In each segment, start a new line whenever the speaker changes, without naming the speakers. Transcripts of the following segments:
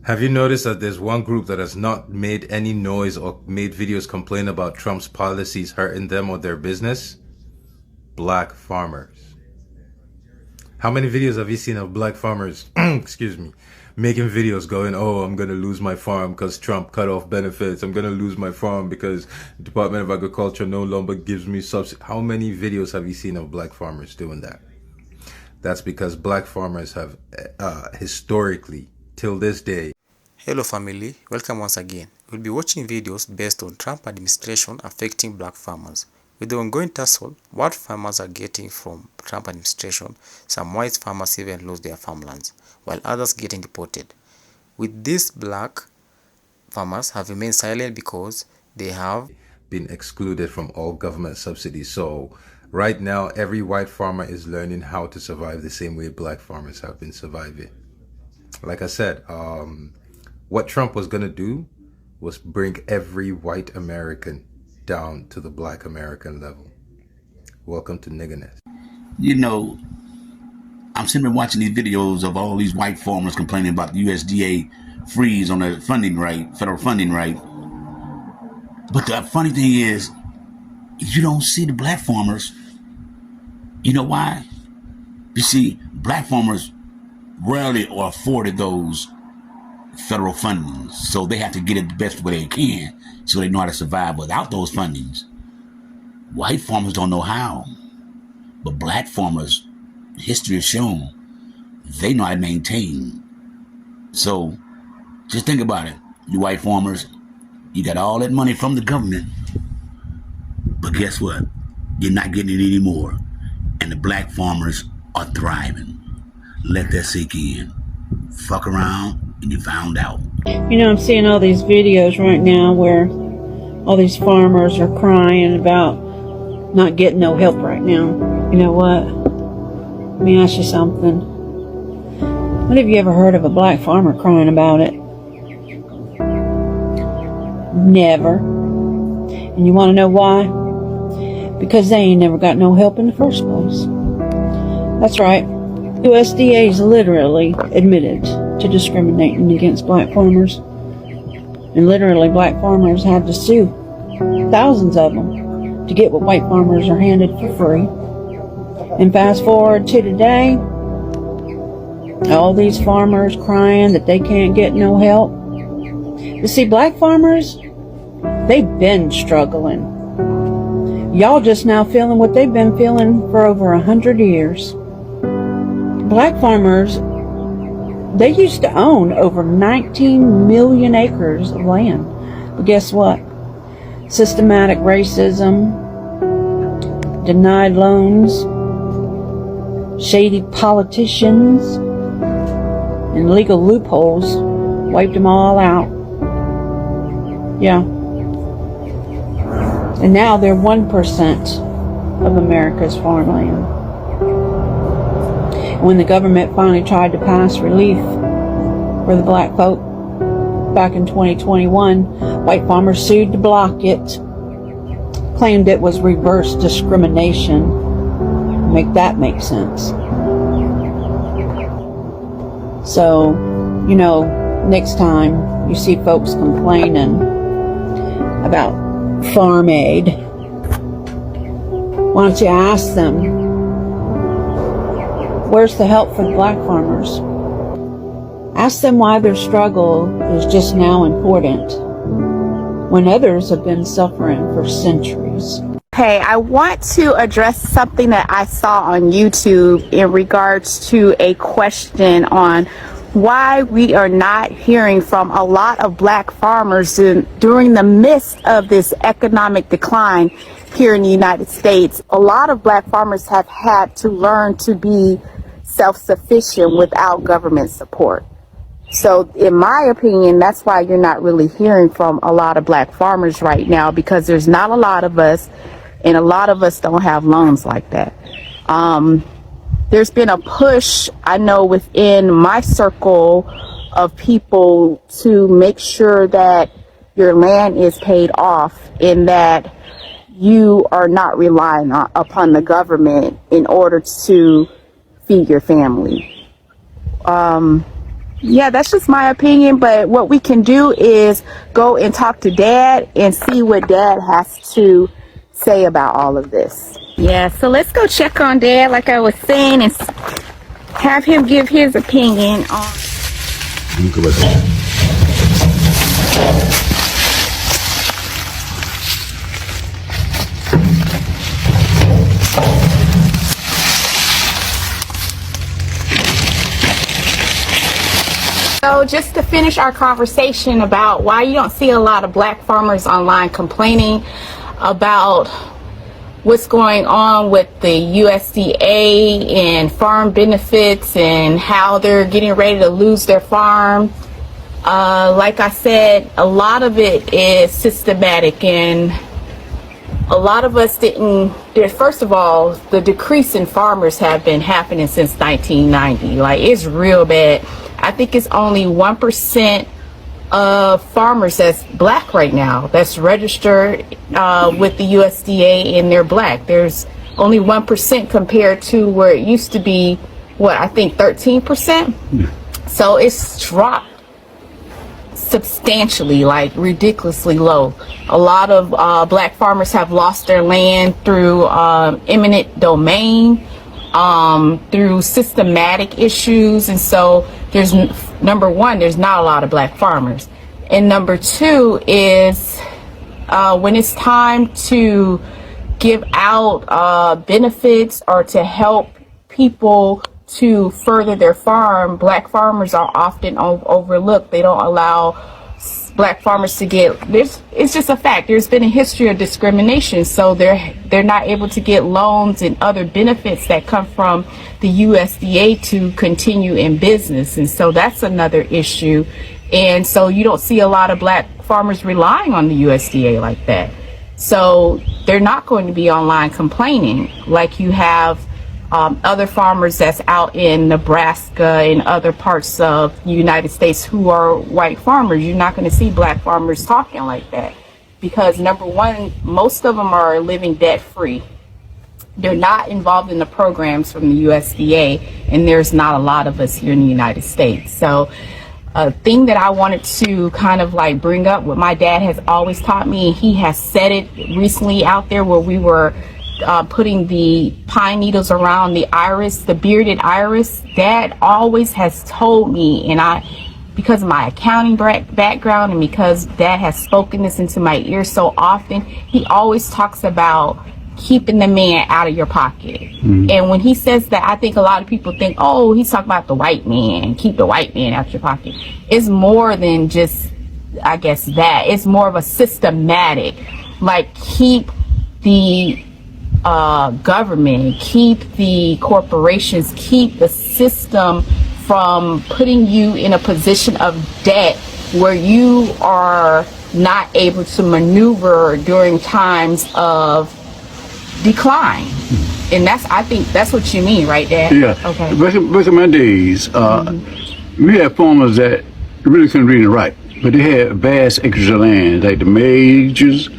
Have you noticed that there's one group that has not made any noise or made videos complain about Trump's policies hurting them or their business? Black farmers. How many videos have you seen of black farmers, excuse me, making videos going, oh, I'm going to lose my farm because Trump cut off benefits. I'm going to lose my farm because the Department of Agriculture no longer gives me subsidy. How many videos have you seen of black farmers doing that? That's because black farmers have historically, till this day.
Hello family, welcome once again. We'll be watching videos based on Trump administration affecting black farmers. With the ongoing tussle, what farmers are getting from Trump administration, some white farmers even lose their farmlands, while others getting deported. With these black farmers have remained silent because they have
been excluded from all government subsidies. So right now, every white farmer is learning how to survive the same way black farmers have been surviving. Like I said, what Trump was going to do was bring every white American down to the black American level. Welcome to niggerness.
You know, I'm sitting there watching these videos of all these white farmers complaining about the USDA freeze on the funding rate, federal funding rate. But the funny thing is, you don't see the black farmers. You know why? You see, black farmers rarely are afforded those federal fundings, so they have to get it the best way they can so they know how to survive without those fundings. White farmers don't know how, but black farmers, history has shown, they know how to maintain. So just think about it. You white farmers, you got all that money from the government, but guess what? You're not getting it anymore, and the black farmers are thriving. Let that sink in. Fuck around and you found out.
You know, I'm seeing all these videos right now where all these farmers are crying about not getting no help right now. You know what? Let me ask you something. When have you ever heard of a black farmer crying about it? Never. And you want to know why? Because they ain't never got no help in the first place. That's right. USDA is literally admitted to discriminating against black farmers. And literally black farmers had to sue, thousands of them, to get what white farmers are handed for free. And fast forward to today, all these farmers crying that they can't get no help. You see, black farmers, they've been struggling. Y'all just now feeling what they've been feeling for over 100 years. Black farmers, they used to own over 19 million acres of land. But guess what? Systematic racism, denied loans, shady politicians, and legal loopholes wiped them all out. Yeah. And now they're 1% of America's farmland. When the government finally tried to pass relief for the black folk back in 2021, white farmers sued to block it, claimed it was reverse discrimination. Make that make sense. So, you know, next time you see folks complaining about farm aid, why don't you ask them, where's the help for the black farmers? Ask them why their struggle is just now important when others have been suffering for centuries.
Hey, I want to address something that I saw on YouTube in regards to a question on why we are not hearing from a lot of black farmers during the midst of this economic decline here in the United States. A lot of black farmers have had to learn to be self-sufficient without government support. So in my opinion, that's why you're not really hearing from a lot of black farmers right now, because there's not a lot of us, and a lot of us don't have loans like that. There's been a push, I know, within my circle of people to make sure that your land is paid off and that you are not relying upon the government in order to feed your family. Yeah, that's just my opinion, but what we can do is go and talk to Dad and see what Dad has to say about all of this. Yeah, so let's go check on Dad, like I was saying, and have him give his opinion on. So just to finish our conversation about why you don't see a lot of black farmers online complaining about what's going on with the USDA and farm benefits and how they're getting ready to lose their farm. Like I said, a lot of it is systematic, and a lot of us first of all, the decrease in farmers have been happening since 1990. Like, it's real bad. I think it's only 1% of farmers that's black right now that's registered with the USDA, and they're black. There's only 1% compared to where it used to be, I think 13%. So it's dropped substantially, like ridiculously low. A lot of black farmers have lost their land through eminent domain, through systematic issues, and so there's number one, there's not a lot of black farmers, and number two is when it's time to give out benefits or to help people to further their farm, black farmers are often overlooked. They don't allow black farmers to get this. It's just a fact. There's been a history of discrimination, so they're not able to get loans and other benefits that come from the USDA to continue in business, and so that's another issue. And so you don't see a lot of black farmers relying on the USDA like that, so they're not going to be online complaining like you have other farmers that's out in Nebraska and other parts of the United States who are white farmers. You're not going to see black farmers talking like that because, number one, most of them are living debt free. They're not involved in the programs from the USDA, and there's not a lot of us here in the United States. So a thing that I wanted to kind of like bring up, what my dad has always taught me, and he has said it recently out there where we were putting the pine needles around the iris, the bearded iris. Dad always has told me, and because of my accounting background and because Dad has spoken this into my ear so often, he always talks about keeping the man out of your pocket. Mm-hmm. And when he says that, I think a lot of people think, oh, he's talking about the white man, keep the white man out your pocket. It's more than just, I guess, that. It's more of a systematic, like, keep the government, keep the corporations, keep the system from putting you in a position of debt where you are not able to maneuver during times of decline. And I think that's what you mean, right, Dad?
Yeah.
Okay.
Back in my days, we had farmers that really couldn't read and write, but they had vast acres of land, like the Majors,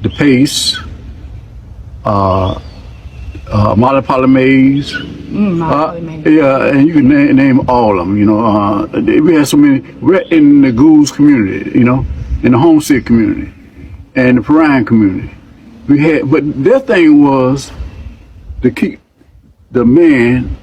the Pace, Molly Polymaze. Yeah, and you can name all of them, you know. We had so many, we're in the Goose community, you know, in the Homestead community, and the Perrine community. We had, but their thing was to keep the man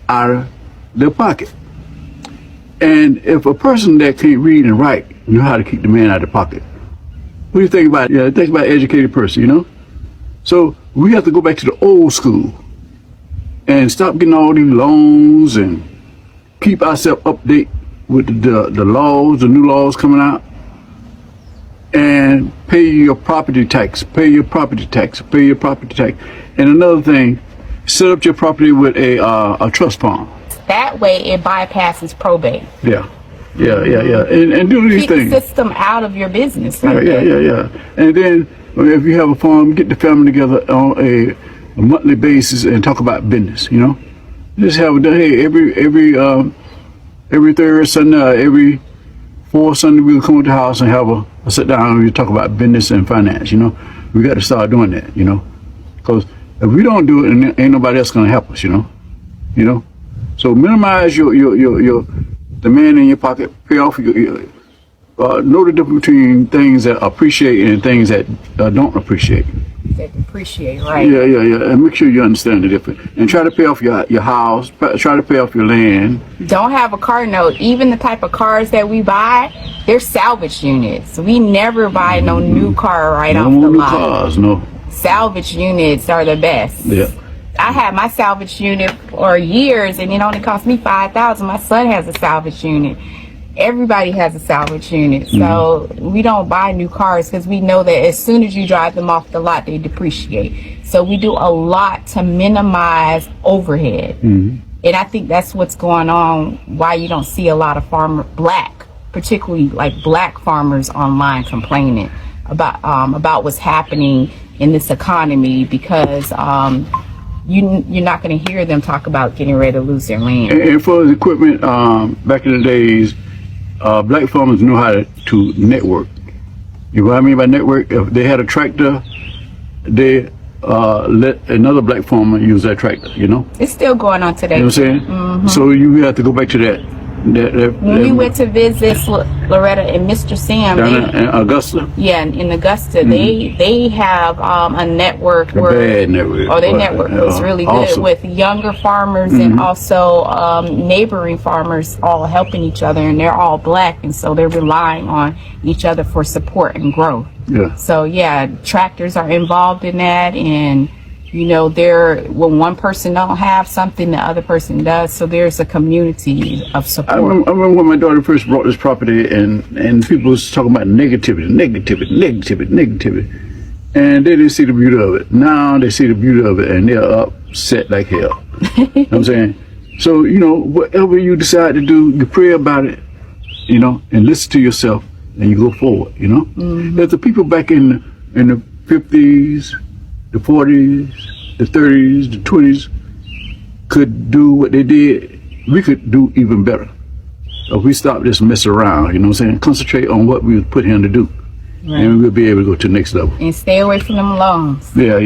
out of their pocket. And if a person that can't read and write knew how to keep the man out of the pocket, what do you think about it? Yeah, think about an educated person, you know? So we have to go back to the old school and stop getting all these loans and keep ourselves update with the laws, the new laws coming out, and pay your property tax, pay your property tax, pay your property tax. And another thing, set up your property with a trust fund.
That way it bypasses probate.
Yeah. And do these
Keep
things.
Keep the system out of your business.
Like yeah. And then if you have a farm, get the family together on a monthly basis and talk about business, you know? Just have it done. Hey, every third Sunday, every fourth Sunday, we'll come to the house and have a sit down and we talk about business and finance, you know? We got to start doing that, you know? Because if we don't do it, ain't nobody else gonna help us, you know? So minimize your the man in your pocket, pay off your. Know the difference between things that appreciate and things that don't appreciate.
That appreciate, right?
Yeah. And make sure you understand the difference. And try to pay off your house. Try to pay off your land.
Don't have a car note. Even the type of cars that we buy, they're salvage units. We never buy no new car right off the lot. No new
cars, no.
Salvage units are the best.
Yeah.
I had my salvage unit for years, and it only cost me $5,000. My son has a salvage unit. Everybody has a salvage unit, so we don't buy new cars because we know that as soon as you drive them off the lot, they depreciate. So we do a lot to minimize overhead, and I think that's what's going on. Why you don't see a lot of particularly like black farmers online complaining about what's happening in this economy, because you're not going to hear them talk about getting ready to lose their land.
And for the equipment, back in the days, black farmers knew how to network. You know what I mean by network? If they had a tractor, they let another black farmer use that tractor, you know?
It's still going on today.
You know what I'm saying? So you have to go back to that.
When we went to visit Loretta and Mr. Sam
in Augusta?
Yeah, in Augusta, they have a network
their
network was really good,
awesome,
with younger farmers and also neighboring farmers all helping each other, and they're all black, and so they're relying on each other for support and growth.
Yeah.
So yeah, tractors are involved in that, and you know, when one person don't have something, the other person does. So there's a community of support.
I remember when my daughter first bought this property, and people was talking about negativity, and they didn't see the beauty of it. Now they see the beauty of it, and they're upset like hell. You know what I'm saying? So, you know, whatever you decide to do, you pray about it, you know, and listen to yourself, and you go forward, you know? There's the people back in the 50s, the 40s, the 30s, the 20s could do what they did. We could do even better if we stop this mess around, you know what I'm saying? Concentrate on what we was put here to do. Right. And we'll be able to go to the next level.
And stay away from them loans.
Yeah.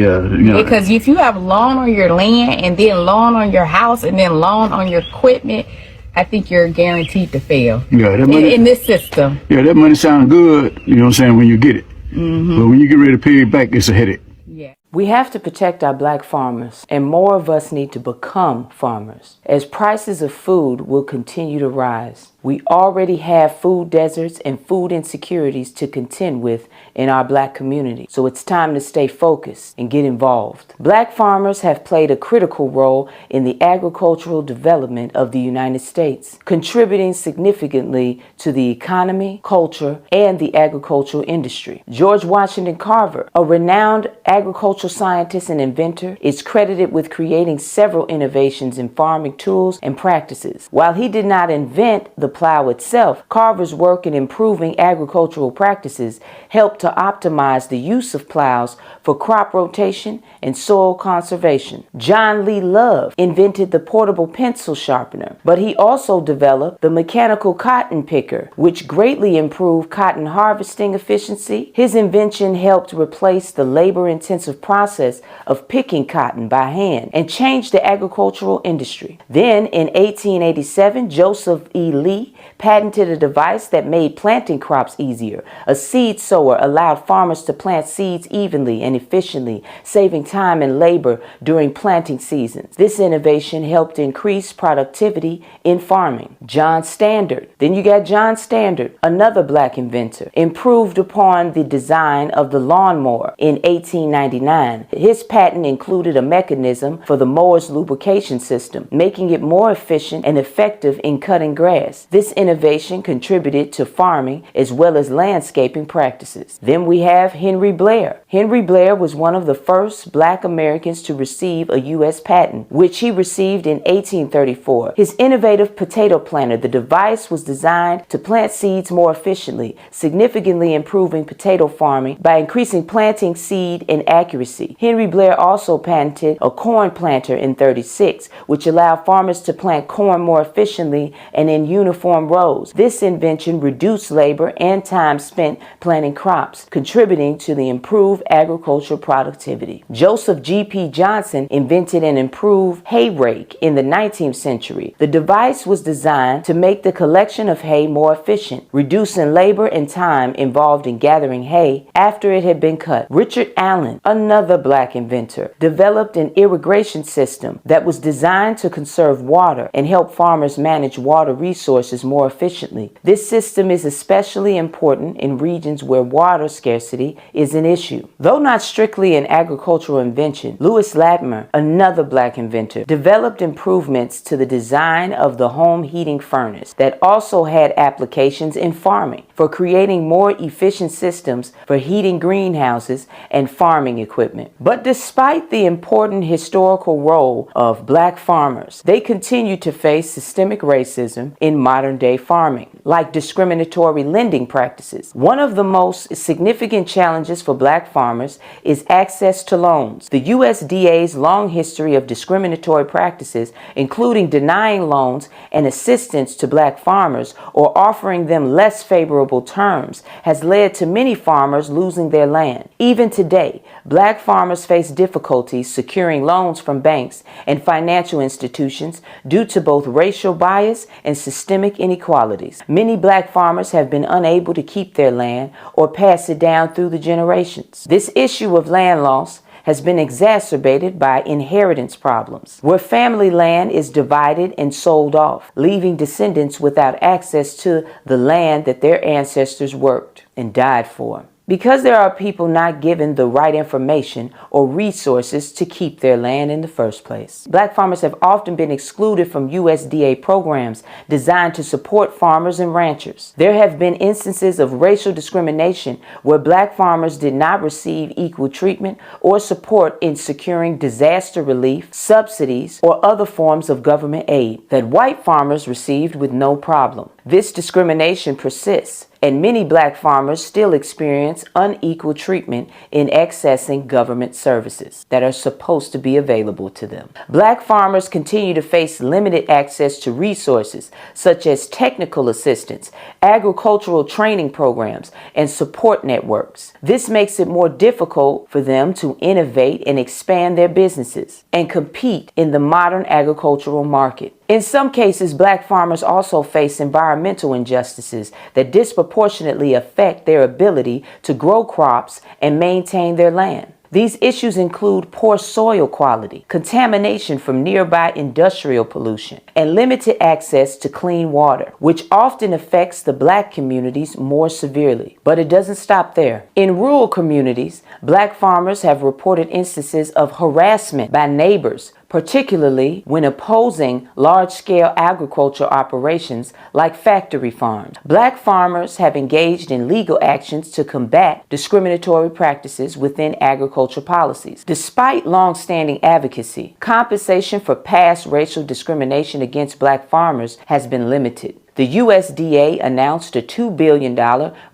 Because if you have loan on your land, and then loan on your house, and then loan on your equipment, I think you're guaranteed to fail.
Yeah, that money,
in this system.
Yeah, that money sounds good, you know what I'm saying, when you get it. But when you get ready to pay it back, it's a headache.
Yeah.
We have to protect our black farmers, and more of us need to become farmers, as prices of food will continue to rise. We already have food deserts and food insecurities to contend with in our black community, so it's time to stay focused and get involved. Black farmers have played a critical role in the agricultural development of the United States, contributing significantly to the economy, culture, and the agricultural industry. George Washington Carver, a renowned agricultural scientist and inventor, is credited with creating several innovations in farming tools and practices. While he did not invent the plow itself, Carver's work in improving agricultural practices helped to optimize the use of plows for crop rotation and soil conservation. John Lee Love invented the portable pencil sharpener, but he also developed the mechanical cotton picker, which greatly improved cotton harvesting efficiency. His invention helped replace the labor-intensive process of picking cotton by hand and changed the agricultural industry. Then, in 1887, Joseph E. Lee patented a device that made planting crops easier. A seed sower allowed farmers to plant seeds evenly and efficiently, saving time and labor during planting seasons. This innovation helped increase productivity in farming. John Standard. Then you got John Standard, another black inventor, improved upon the design of the lawnmower in 1899. His patent included a mechanism for the mower's lubrication system, making it more efficient and effective in cutting grass. This innovation contributed to farming as well as landscaping practices. Then we have Henry Blair. Henry Blair was one of the first black Americans to receive a U.S. patent, which he received in 1834. His innovative potato planter, the device was designed to plant seeds more efficiently, significantly improving potato farming by increasing planting seed and accuracy. Henry Blair also patented a corn planter in 1936, which allowed farmers to plant corn more efficiently and in uniform uniform rows. This invention reduced labor and time spent planting crops, contributing to the improved agricultural productivity. Joseph G.P. Johnson invented an improved hay rake in the 19th century. The device was designed to make the collection of hay more efficient, reducing labor and time involved in gathering hay after it had been cut. Richard Allen, another black inventor, developed an irrigation system that was designed to conserve water and help farmers manage water resources more efficiently. This system is especially important in regions where water scarcity is an issue. Though not strictly an agricultural invention, Lewis Latimer, another black inventor, developed improvements to the design of the home heating furnace that also had applications in farming for creating more efficient systems for heating greenhouses and farming equipment. But despite the important historical role of black farmers, they continue to face systemic racism in modern-day farming, like discriminatory lending practices. One of the most significant challenges for black farmers is access to loans. The USDA's long history of discriminatory practices, including denying loans and assistance to black farmers or offering them less favorable terms, has led to many farmers losing their land. Even today, black farmers face difficulties securing loans from banks and financial institutions due to both racial bias and systemic inequalities. Many black farmers have been unable to keep their land or pass it down through the generations. This issue of land loss has been exacerbated by inheritance problems, where family land is divided and sold off, leaving descendants without access to the land that their ancestors worked and died for. Because there are people not given the right information or resources to keep their land in the first place. Black farmers have often been excluded from USDA programs designed to support farmers and ranchers. There have been instances of racial discrimination where black farmers did not receive equal treatment or support in securing disaster relief, subsidies, or other forms of government aid that white farmers received with no problem. This discrimination persists, and many black farmers still experience unequal treatment in accessing government services that are supposed to be available to them. Black farmers continue to face limited access to resources such as technical assistance, agricultural training programs, and support networks. This makes it more difficult for them to innovate and expand their businesses and compete in the modern agricultural market. In some cases, black farmers also face environmental injustices that disproportionately affect their ability to grow crops and maintain their land. These issues include poor soil quality, contamination from nearby industrial pollution, and limited access to clean water, which often affects the black communities more severely. But it doesn't stop there. In rural communities, black farmers have reported instances of harassment by neighbors, particularly when opposing large-scale agriculture operations like factory farms. Black farmers have engaged in legal actions to combat discriminatory practices within agriculture policies. Despite long-standing advocacy, compensation for past racial discrimination against black farmers has been limited. The USDA announced a $2 billion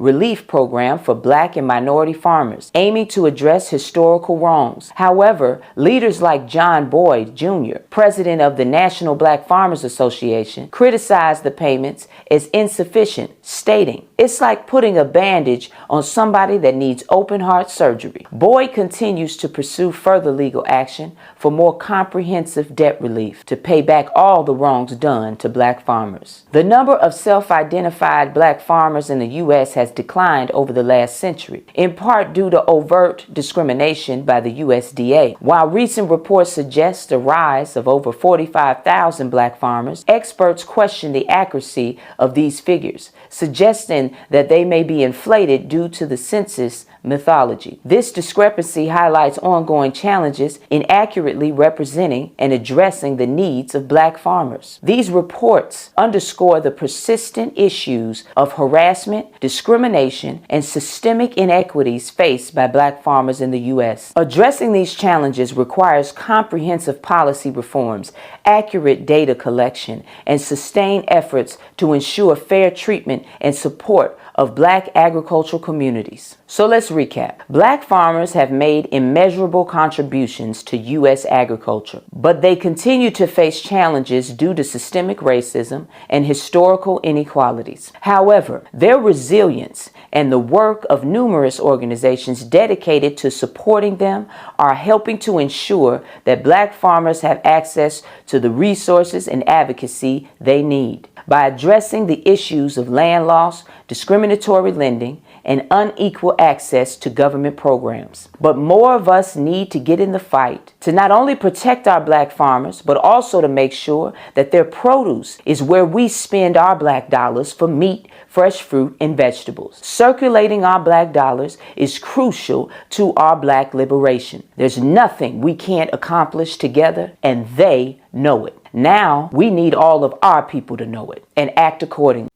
relief program for black and minority farmers, aiming to address historical wrongs. However, leaders like John Boyd Jr., president of the National Black Farmers Association, criticized the payments as insufficient, stating, "It's like putting a bandage on somebody that needs open heart surgery." Boyd continues to pursue further legal action for more comprehensive debt relief to pay back all the wrongs done to black farmers. The number of self-identified black farmers in the U.S. has declined over the last century, in part due to overt discrimination by the USDA. While recent reports suggest a rise of over 45,000 black farmers, experts question the accuracy of these figures, suggesting that they may be inflated due to the census mythology. This discrepancy highlights ongoing challenges in accurately representing and addressing the needs of black farmers. These reports underscore the persistent issues of harassment, discrimination, and systemic inequities faced by black farmers in the U.S. Addressing these challenges requires comprehensive policy reforms, accurate data collection, and sustained efforts to ensure fair treatment and support of black agricultural communities. So let's recap. Black farmers have made immeasurable contributions to U.S. agriculture, but they continue to face challenges due to systemic racism and historical inequalities. However, their resilience and the work of numerous organizations dedicated to supporting them are helping to ensure that black farmers have access to the resources and advocacy they need. By addressing the issues of land loss, discriminatory lending, and unequal access to government programs. But more of us need to get in the fight to not only protect our black farmers, but also to make sure that their produce is where we spend our black dollars for meat, fresh fruit, and vegetables. Circulating our black dollars is crucial to our black liberation. There's nothing we can't accomplish together, and they know it. Now, we need all of our people to know it and act accordingly.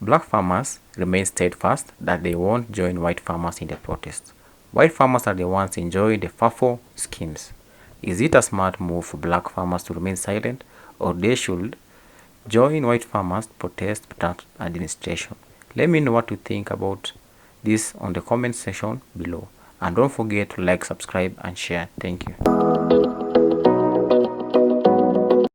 Black farmers remain steadfast that they won't join white farmers in the protests. White farmers are the ones enjoying the FAFO schemes. Is it a smart move for black farmers to remain silent, or they should join white farmers to protest Trump's administration? Let me know what you think about this on the comment section below. And don't forget to like, subscribe, and share. Thank you.